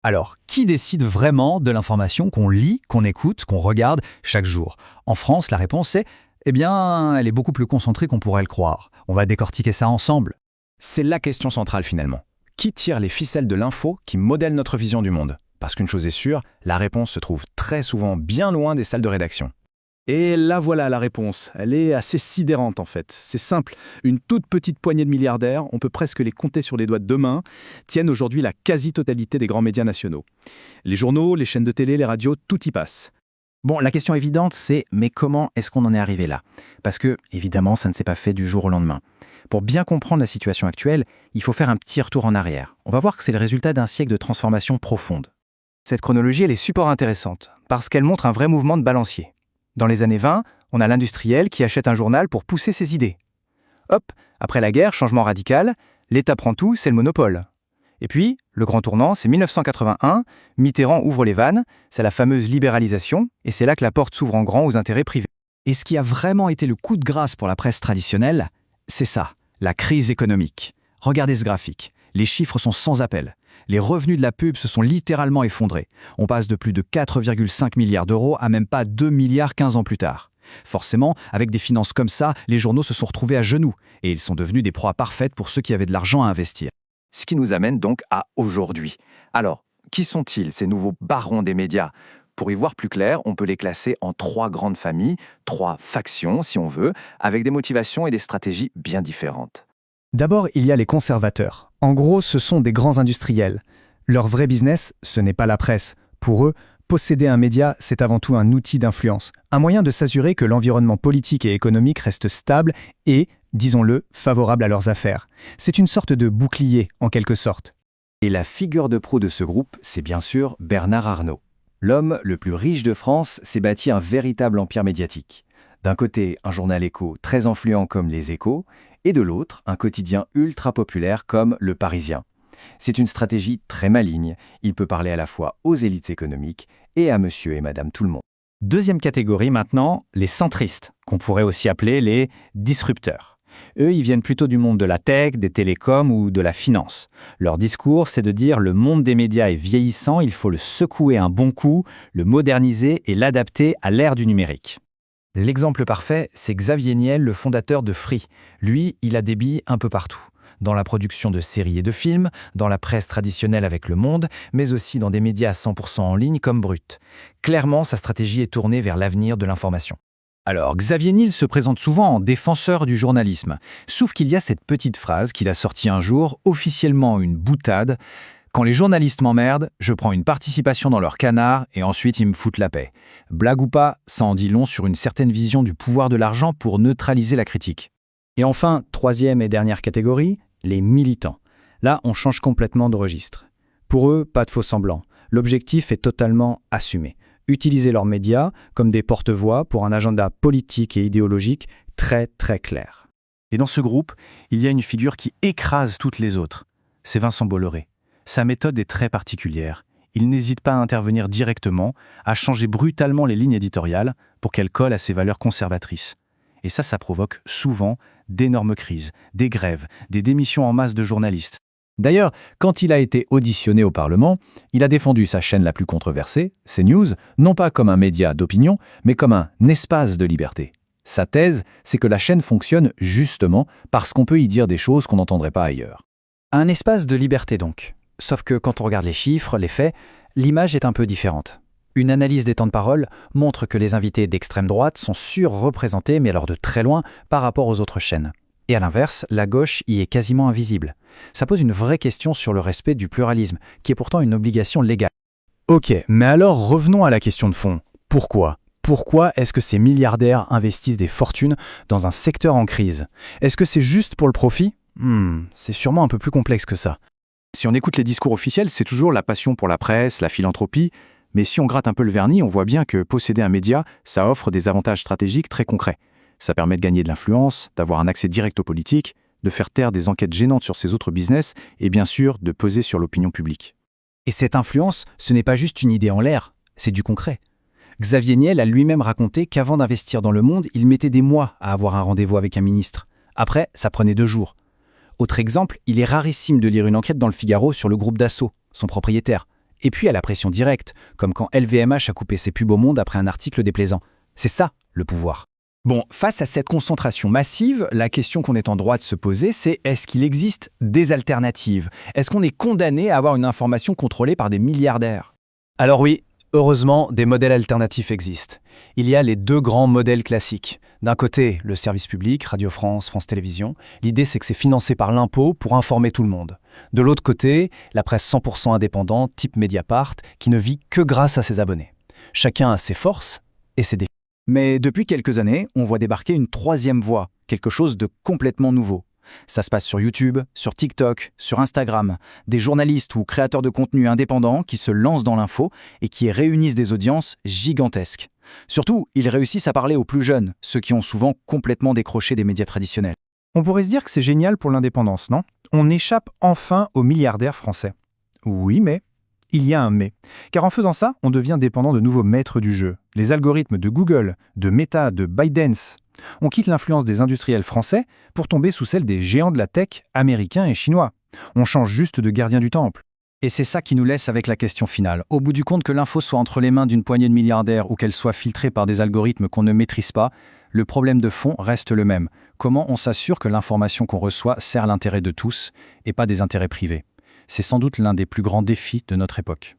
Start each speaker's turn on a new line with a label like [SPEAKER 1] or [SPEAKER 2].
[SPEAKER 1] Alors, qui décide vraiment de l'information qu'on lit, qu'on écoute, qu'on regarde chaque jour? En France, la réponse est, elle est beaucoup plus concentrée qu'on pourrait le croire. On va décortiquer ça ensemble.
[SPEAKER 2] C'est la question centrale finalement. Qui tire les ficelles de l'info qui modèle notre vision du monde? Parce qu'une chose est sûre, la réponse se trouve très souvent bien loin des salles de rédaction.
[SPEAKER 3] Et là voilà la réponse. Elle est assez sidérante en fait. C'est simple. Une toute petite poignée de milliardaires, on peut presque les compter sur les doigts de deux mains, tiennent aujourd'hui la quasi-totalité des grands médias nationaux. Les journaux, les chaînes de télé, les radios, tout y passe.
[SPEAKER 4] Bon, la question évidente, c'est mais comment est-ce qu'on en est arrivé là? Parce que, évidemment, ça ne s'est pas fait du jour au lendemain. Pour bien comprendre la situation actuelle, il faut faire un petit retour en arrière. On va voir que c'est le résultat d'un siècle de transformation profonde. Cette chronologie, elle est super intéressante, parce qu'elle montre un vrai mouvement de balancier. Dans les années 20, on a l'industriel qui achète un journal pour pousser ses idées. Hop, après la guerre, changement radical, l'État prend tout, c'est le monopole. Et puis, le grand tournant, c'est 1981, Mitterrand ouvre les vannes, c'est la fameuse libéralisation, et c'est là que la porte s'ouvre en grand aux intérêts privés.
[SPEAKER 1] Et ce qui a vraiment été le coup de grâce pour la presse traditionnelle, c'est ça, la crise économique. Regardez ce graphique, les chiffres sont sans appel. Les revenus de la pub se sont littéralement effondrés. On passe de plus de 4,5 milliards d'euros à même pas 2 milliards 15 ans plus tard. Forcément, avec des finances comme ça, les journaux se sont retrouvés à genoux, et ils sont devenus des proies parfaites pour ceux qui avaient de l'argent à investir.
[SPEAKER 4] Ce qui nous amène donc à aujourd'hui. Alors, qui sont-ils, ces nouveaux barons des médias? Pour y voir plus clair, on peut les classer en 3 grandes familles, 3 factions si on veut, avec des motivations et des stratégies bien différentes.
[SPEAKER 1] D'abord, il y a les conservateurs. En gros, ce sont des grands industriels. Leur vrai business, ce n'est pas la presse. Pour eux, posséder un média, c'est avant tout un outil d'influence, un moyen de s'assurer que l'environnement politique et économique reste stable et, disons-le, favorable à leurs affaires. C'est une sorte de bouclier, en quelque sorte.
[SPEAKER 4] Et la figure de proue de ce groupe, c'est bien sûr Bernard Arnault. L'homme le plus riche de France s'est bâti un véritable empire médiatique. D'un côté, un journal écho très influent comme Les Échos, et de l'autre, un quotidien ultra populaire comme Le Parisien. C'est une stratégie très maligne, il peut parler à la fois aux élites économiques et à monsieur et madame tout le monde.
[SPEAKER 1] Deuxième catégorie maintenant, les centristes, qu'on pourrait aussi appeler les disrupteurs. Eux, ils viennent plutôt du monde de la tech, des télécoms ou de la finance. Leur discours, c'est de dire le monde des médias est vieillissant, il faut le secouer un bon coup, le moderniser et l'adapter à l'ère du numérique. L'exemple parfait, c'est Xavier Niel, le fondateur de Free. Lui, il a des billes un peu partout. Dans la production de séries et de films, dans la presse traditionnelle avec Le Monde, mais aussi dans des médias 100% en ligne comme Brut. Clairement, sa stratégie est tournée vers l'avenir de l'information. Alors, Xavier Niel se présente souvent en défenseur du journalisme, sauf qu'il y a cette petite phrase qu'il a sortie un jour, officiellement une boutade. Quand les journalistes m'emmerdent, je prends une participation dans leur canard et ensuite ils me foutent la paix. Blague ou pas, ça en dit long sur une certaine vision du pouvoir de l'argent pour neutraliser la critique. Et enfin, troisième et dernière catégorie, les militants. Là, on change complètement de registre. Pour eux, pas de faux semblants. L'objectif est totalement assumé. Utiliser leurs médias comme des porte-voix pour un agenda politique et idéologique très très clair.
[SPEAKER 4] Et dans ce groupe, il y a une figure qui écrase toutes les autres. C'est Vincent Bolloré. Sa méthode est très particulière. Il n'hésite pas à intervenir directement, à changer brutalement les lignes éditoriales pour qu'elles collent à ses valeurs conservatrices. Et ça provoque souvent d'énormes crises, des grèves, des démissions en masse de journalistes. D'ailleurs, quand il a été auditionné au Parlement, il a défendu sa chaîne la plus controversée, CNews, non pas comme un média d'opinion, mais comme un espace de liberté. Sa thèse, c'est que la chaîne fonctionne justement parce qu'on peut y dire des choses qu'on n'entendrait pas ailleurs.
[SPEAKER 1] Un espace de liberté donc. Sauf que quand on regarde les chiffres, les faits, l'image est un peu différente. Une analyse des temps de parole montre que les invités d'extrême droite sont surreprésentés, mais alors de très loin, par rapport aux autres chaînes. Et à l'inverse, la gauche y est quasiment invisible. Ça pose une vraie question sur le respect du pluralisme, qui est pourtant une obligation légale.
[SPEAKER 3] Ok, mais alors revenons à la question de fond. Pourquoi ? Pourquoi est-ce que ces milliardaires investissent des fortunes dans un secteur en crise? Est-ce que c'est juste pour le profit ? C'est sûrement un peu plus complexe que ça.
[SPEAKER 2] Si on écoute les discours officiels, c'est toujours la passion pour la presse, la philanthropie, mais si on gratte un peu le vernis, on voit bien que posséder un média, ça offre des avantages stratégiques très concrets. Ça permet de gagner de l'influence, d'avoir un accès direct aux politiques, de faire taire des enquêtes gênantes sur ses autres business et bien sûr de peser sur l'opinion publique.
[SPEAKER 1] Et cette influence, ce n'est pas juste une idée en l'air, c'est du concret. Xavier Niel a lui-même raconté qu'avant d'investir dans Le Monde, il mettait des mois à avoir un rendez-vous avec un ministre. Après, ça prenait 2 jours. Autre exemple, il est rarissime de lire une enquête dans le Figaro sur le groupe Dassault, son propriétaire. Et puis à la pression directe, comme quand LVMH a coupé ses pubs au monde après un article déplaisant. C'est ça, le pouvoir. Bon, face à cette concentration massive, la question qu'on est en droit de se poser, c'est est-ce qu'il existe des alternatives? Est-ce qu'on est condamné à avoir une information contrôlée par des milliardaires? Alors oui, heureusement, des modèles alternatifs existent. Il y a les deux grands modèles classiques. D'un côté, le service public, Radio France, France Télévisions. L'idée, c'est que c'est financé par l'impôt pour informer tout le monde. De l'autre côté, la presse 100% indépendante, type Mediapart, qui ne vit que grâce à ses abonnés. Chacun a ses forces et ses défis.
[SPEAKER 2] Mais depuis quelques années, on voit débarquer une troisième voie, quelque chose de complètement nouveau. Ça se passe sur YouTube, sur TikTok, sur Instagram. Des journalistes ou créateurs de contenu indépendants qui se lancent dans l'info et qui réunissent des audiences gigantesques. Surtout, ils réussissent à parler aux plus jeunes, ceux qui ont souvent complètement décroché des médias traditionnels.
[SPEAKER 3] On pourrait se dire que c'est génial pour l'indépendance, non? On échappe enfin aux milliardaires français. Oui, mais il y a un mais. Car en faisant ça, on devient dépendant de nouveaux maîtres du jeu. Les algorithmes de Google, de Meta, de ByteDance. On quitte l'influence des industriels français pour tomber sous celle des géants de la tech américains et chinois. On change juste de gardien du temple.
[SPEAKER 2] Et c'est ça qui nous laisse avec la question finale. Au bout du compte, que l'info soit entre les mains d'une poignée de milliardaires ou qu'elle soit filtrée par des algorithmes qu'on ne maîtrise pas, le problème de fond reste le même. Comment on s'assure que l'information qu'on reçoit sert l'intérêt de tous et pas des intérêts privés? C'est sans doute l'un des plus grands défis de notre époque.